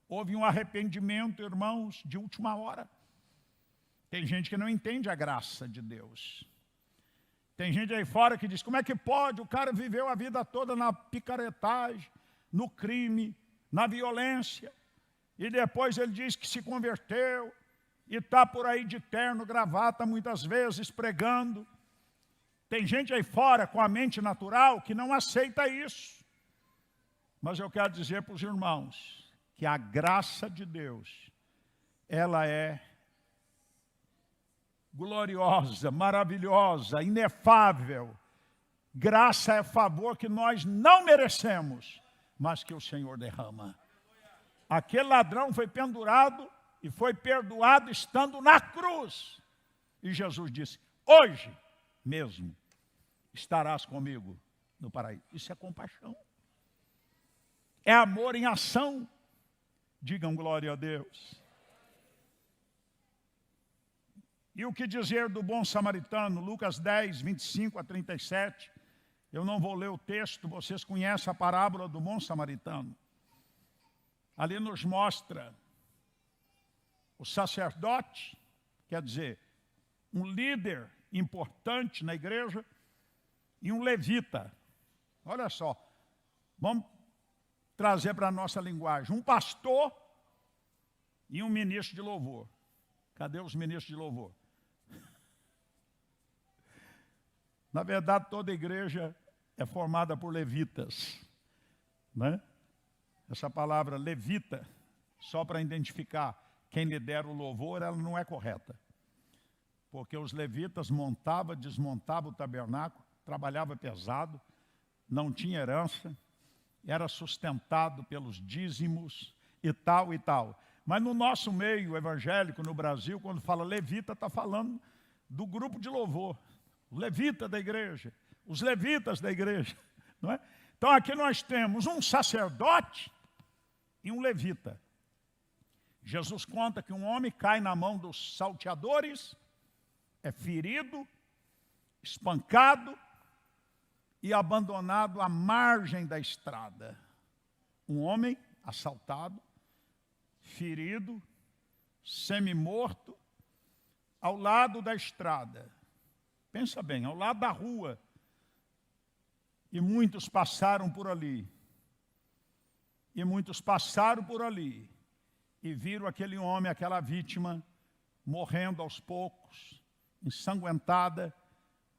Houve um arrependimento, irmãos, de última hora. Tem gente que não entende a graça de Deus. Tem gente aí fora que diz, como é que pode? O cara viveu a vida toda na picaretagem, no crime, na violência. E depois ele diz que se converteu e está por aí de terno, gravata, muitas vezes pregando. Tem gente aí fora com a mente natural que não aceita isso. Mas eu quero dizer para os irmãos que a graça de Deus, ela é gloriosa, maravilhosa, inefável. Graça é favor que nós não merecemos, mas que o Senhor derrama. Aquele ladrão foi pendurado e foi perdoado estando na cruz. E Jesus disse, hoje mesmo estarás comigo no paraíso. Isso é compaixão. É amor em ação. Digam glória a Deus. E o que dizer do bom samaritano? Lucas 10, 25 a 37. Eu não vou ler o texto, vocês conhecem a parábola do bom samaritano. Ali nos mostra o sacerdote, quer dizer, um líder importante na igreja, e um levita. Olha só, vamos trazer para a nossa linguagem. Um pastor e um ministro de louvor. Cadê os ministros de louvor? Na verdade, toda igreja é formada por levitas, né? Essa palavra levita, só para identificar quem lidera o louvor, ela não é correta. Porque os levitas montavam, desmontavam o tabernáculo, trabalhavam pesado, não tinha herança, era sustentado pelos dízimos e tal e tal. Mas no nosso meio evangélico, no Brasil, quando fala levita, está falando do grupo de louvor. O levita da igreja, os levitas da igreja. Não é? Então aqui nós temos um sacerdote e um levita. Jesus conta que um homem cai na mão dos salteadores, é ferido, espancado e abandonado à margem da estrada. Um homem assaltado, ferido, semi-morto, ao lado da estrada. Pensa bem, ao lado da rua. E muitos passaram por ali. E muitos passaram por ali. E viram aquele homem, aquela vítima, morrendo aos poucos, ensanguentada,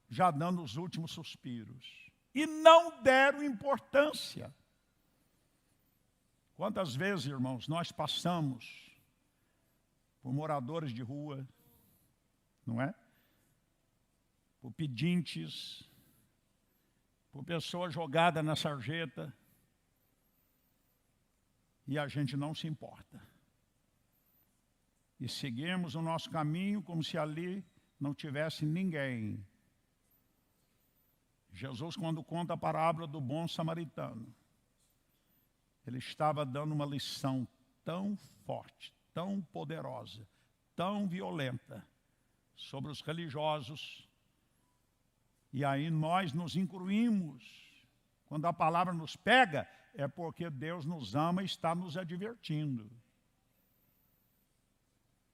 já dando os últimos suspiros. E não deram importância. Quantas vezes, irmãos, nós passamos por moradores de rua, não é? Por pedintes, por pessoas jogadas na sarjeta, e a gente não se importa. E seguimos o nosso caminho como se ali não tivesse ninguém. Jesus, quando conta a parábola do bom samaritano, ele estava dando uma lição tão forte, tão poderosa, tão violenta sobre os religiosos E aí nós nos incluímos. Quando a palavra nos pega, é porque Deus nos ama e está nos advertindo.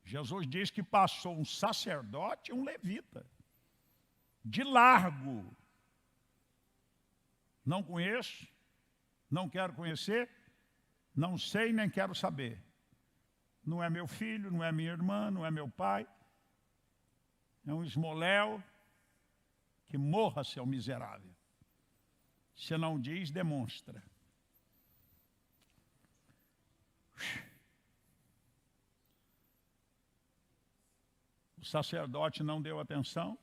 Jesus diz que passou um sacerdote e um levita. De largo. Não conheço, não quero conhecer, não sei nem quero saber. Não é meu filho, não é minha irmã, não é meu pai. É um esmoléu, que morra, seu miserável. Se não diz, demonstra. O sacerdote não deu atenção,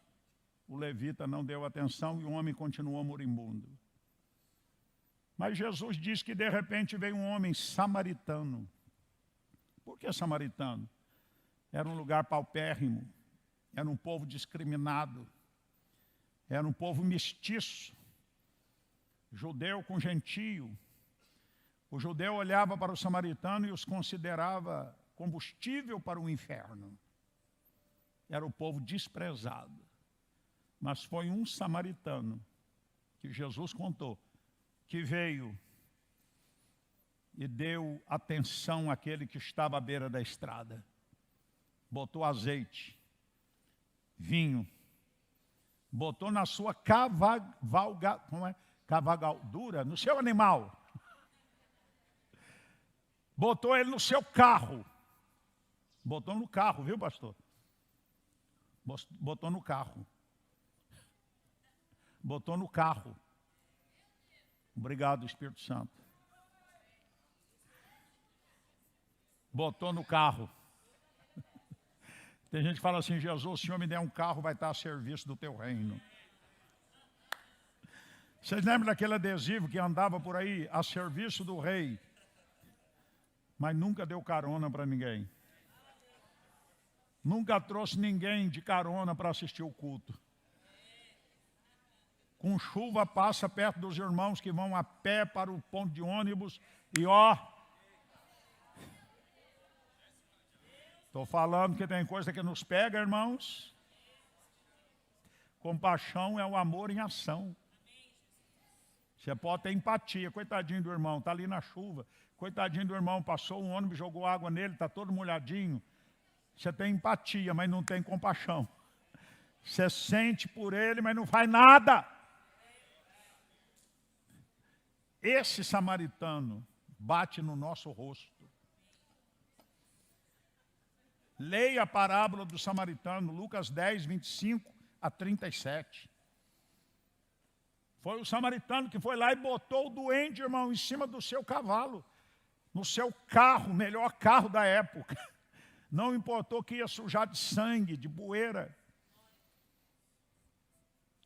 o levita não deu atenção e o homem continuou moribundo. Mas Jesus diz que de repente veio um homem samaritano. Por que samaritano? Era um lugar paupérrimo, era um povo discriminado, era um povo mestiço, judeu com gentio. O judeu olhava para o samaritano e os considerava combustível para o inferno. Era o povo desprezado. Mas foi um samaritano que Jesus contou, que veio e deu atenção àquele que estava à beira da estrada. Botou azeite, vinho, botou na sua cavalgadura, no seu animal. Botou ele no seu carro. Botou no carro, viu, pastor? Botou no carro. Botou no carro. Obrigado, Espírito Santo. Botou no carro. Tem gente que fala assim, Jesus, se o Senhor me der um carro, vai estar a serviço do teu reino. Vocês lembram daquele adesivo que andava por aí, a serviço do rei, mas nunca deu carona para ninguém. Nunca trouxe ninguém de carona para assistir o culto. Com chuva passa perto dos irmãos que vão a pé para o ponto de ônibus e estou falando que tem coisa que nos pega, irmãos. Compaixão é o amor em ação. Você pode ter empatia. Coitadinho do irmão, está ali na chuva. Coitadinho do irmão, passou um ônibus, jogou água nele, está todo molhadinho. Você tem empatia, mas não tem compaixão. Você sente por ele, mas não faz nada. Esse samaritano bate no nosso rosto. Leia a parábola do samaritano, Lucas 10, 25 a 37. Foi o samaritano que foi lá e botou o doente, irmão, em cima do seu cavalo, no seu carro, melhor carro da época. Não importou que ia sujar de sangue, de poeira.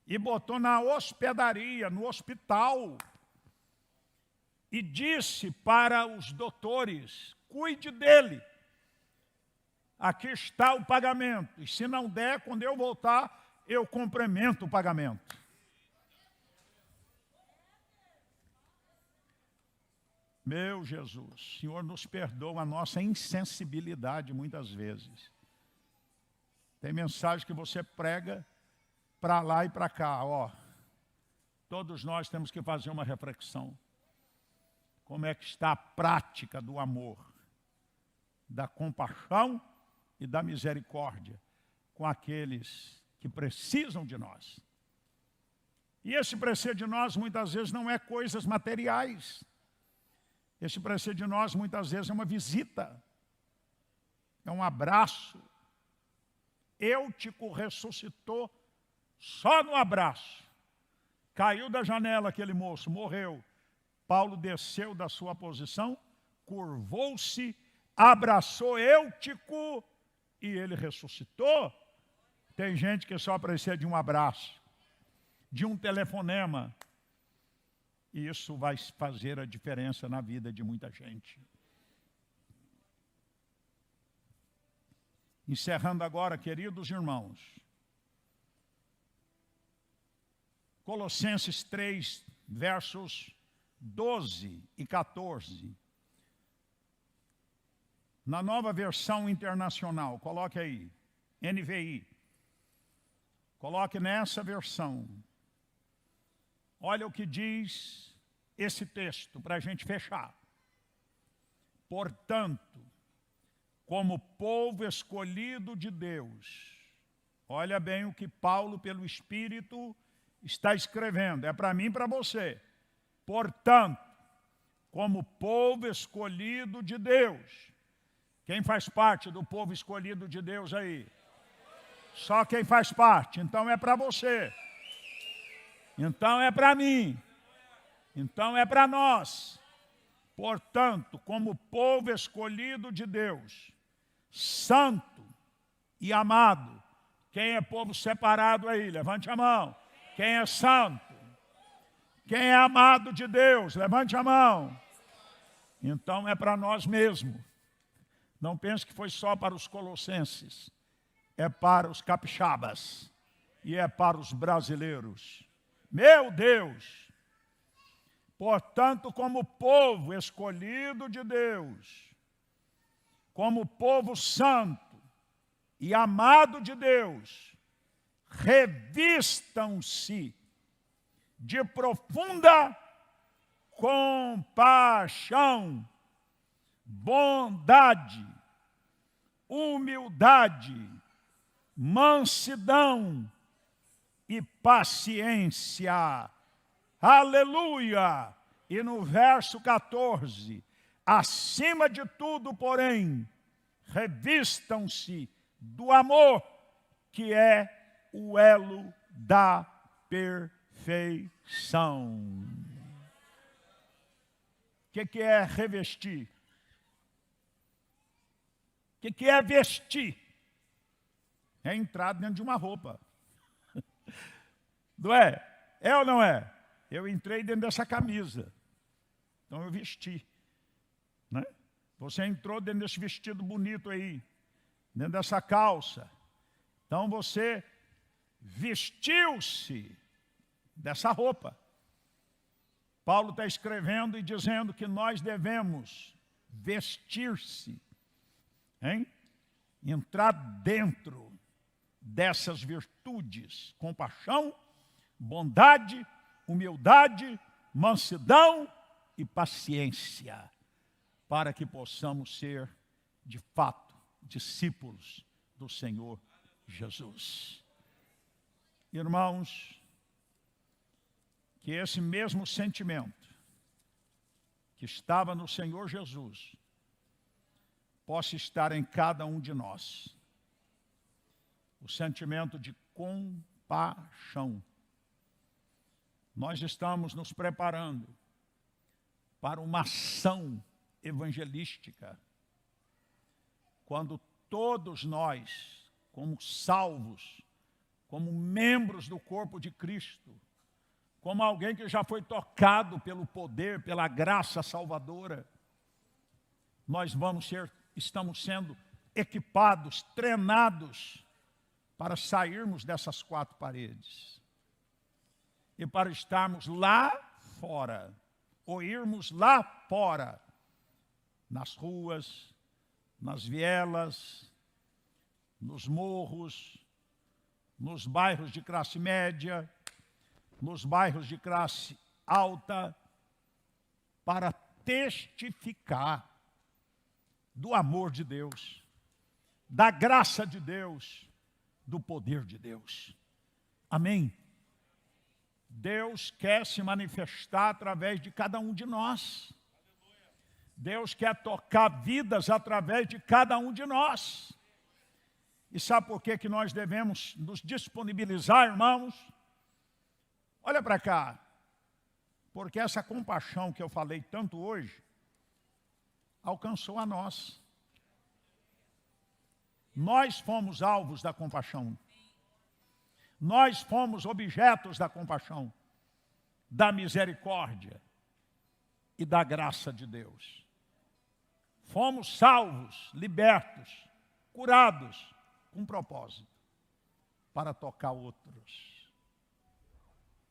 E botou na hospedaria, no hospital. E disse para os doutores, cuide dele. Aqui está o pagamento. E se não der, quando eu voltar, eu complemento o pagamento. Meu Jesus, o Senhor nos perdoa a nossa insensibilidade muitas vezes. Tem mensagem que você prega para lá e para cá. Todos nós temos que fazer uma reflexão. Como é que está a prática do amor, da compaixão e da misericórdia com aqueles que precisam de nós? E esse precisa de nós muitas vezes não é coisas materiais. Esse precisa de nós muitas vezes é uma visita, é um abraço. Eutico ressuscitou só no abraço. Caiu da janela aquele moço, morreu. Paulo desceu da sua posição, curvou-se, abraçou Eutico e ele ressuscitou. Tem gente que só precisa de um abraço, de um telefonema. E isso vai fazer a diferença na vida de muita gente. Encerrando agora, queridos irmãos. Colossenses 3, versos 12 e 14. Na nova versão internacional, coloque aí, NVI. Coloque nessa versão. Olha o que diz esse texto, para a gente fechar. Portanto, como povo escolhido de Deus, olha bem o que Paulo, pelo Espírito, está escrevendo. É para mim e para você. Portanto, como povo escolhido de Deus. Quem faz parte do povo escolhido de Deus aí? Só quem faz parte. Então é para você. Então é para mim. Então é para nós. Portanto, como povo escolhido de Deus, santo e amado. Quem é povo separado aí? Levante a mão. Quem é santo? Quem é amado de Deus? Levante a mão. Então é para nós mesmos. Não pense que foi só para os colossenses. É para os capixabas. E é para os brasileiros. Meu Deus! Portanto, como povo escolhido de Deus, como povo santo e amado de Deus, revistam-se de profunda compaixão, bondade, humildade, mansidão e paciência. Aleluia! E no verso 14, acima de tudo, porém, revistam-se do amor, que é o elo da perfeição. O que é revestir? O que é vestir? É entrar dentro de uma roupa. Não é? É ou não é? Eu entrei dentro dessa camisa. Então eu vesti. Né? Você entrou dentro desse vestido bonito aí. Dentro dessa calça. Então você vestiu-se dessa roupa. Paulo está escrevendo e dizendo que nós devemos vestir-se. Entrar dentro dessas virtudes. Compaixão, bondade, humildade, mansidão e paciência, para que possamos ser, de fato, discípulos do Senhor Jesus. Irmãos, que esse mesmo sentimento que estava no Senhor Jesus possa estar em cada um de nós. O sentimento de compaixão. Nós estamos nos preparando para uma ação evangelística, quando todos nós, como salvos, como membros do corpo de Cristo, como alguém que já foi tocado pelo poder, pela graça salvadora, nós estamos sendo equipados, treinados para sairmos dessas quatro paredes. E para estarmos lá fora, ou irmos lá fora, nas ruas, nas vielas, nos morros, nos bairros de classe média, nos bairros de classe alta, para testificar do amor de Deus, da graça de Deus, do poder de Deus. Amém? Deus quer se manifestar através de cada um de nós. Deus quer tocar vidas através de cada um de nós. E sabe por que nós devemos nos disponibilizar, irmãos? Olha para cá. Porque essa compaixão que eu falei tanto hoje, alcançou a nós. Nós fomos alvos da compaixão. Nós fomos objetos da compaixão, da misericórdia e da graça de Deus. Fomos salvos, libertos, curados, com propósito, para tocar outros.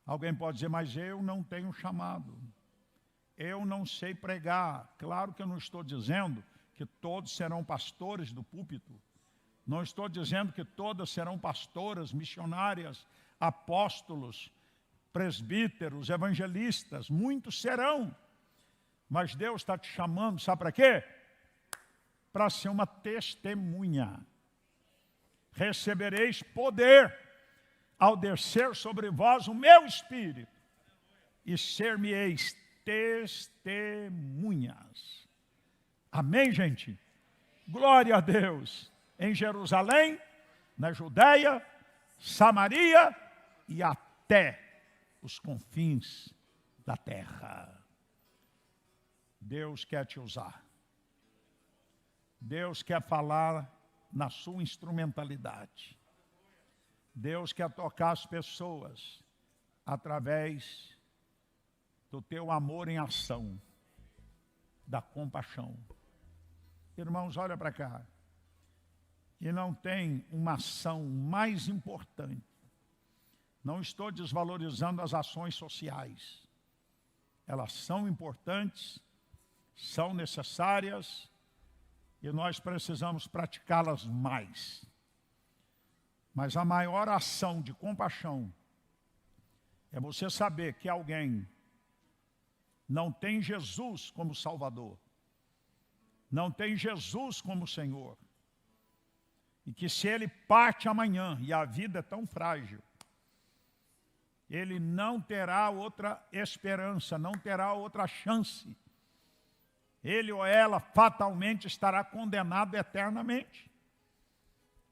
Alguém pode dizer, mas eu não tenho chamado. Eu não sei pregar. Claro que eu não estou dizendo que todos serão pastores do púlpito. Não estou dizendo que todas serão pastoras, missionárias, apóstolos, presbíteros, evangelistas, muitos serão. Mas Deus está te chamando, sabe para quê? Para ser uma testemunha. Recebereis poder ao descer sobre vós o meu Espírito, e ser-me-eis testemunhas. Amém, gente? Glória a Deus. Em Jerusalém, na Judéia, Samaria e até os confins da terra. Deus quer te usar. Deus quer falar na sua instrumentalidade. Deus quer tocar as pessoas através do teu amor em ação, da compaixão. Irmãos, olha para cá. E não tem uma ação mais importante. Não estou desvalorizando as ações sociais. Elas são importantes, são necessárias e nós precisamos praticá-las mais. Mas a maior ação de compaixão é você saber que alguém não tem Jesus como Salvador, não tem Jesus como Senhor, e que se ele parte amanhã, e a vida é tão frágil, ele não terá outra esperança, não terá outra chance. Ele ou ela fatalmente estará condenado eternamente.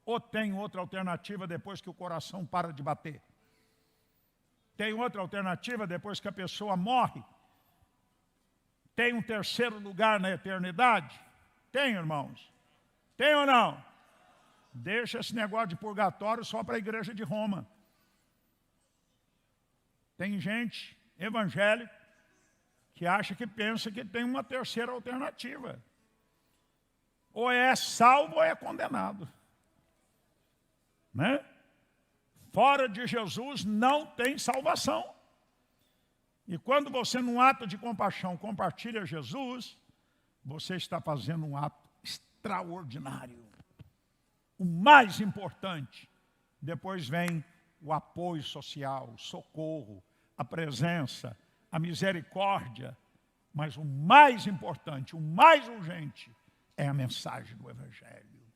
Ou tem outra alternativa depois que o coração para de bater? Tem outra alternativa depois que a pessoa morre? Tem um terceiro lugar na eternidade? Tem, irmãos? Tem ou não? Deixa esse negócio de purgatório só para a igreja de Roma. Tem gente evangélica que acha que pensa que tem uma terceira alternativa. Ou é salvo ou é condenado. Né? Fora de Jesus não tem salvação. E quando você, num ato de compaixão, compartilha Jesus, você está fazendo um ato extraordinário. O mais importante. Depois vem o apoio social, o socorro, a presença, a misericórdia. Mas o mais importante, o mais urgente, é a mensagem do Evangelho.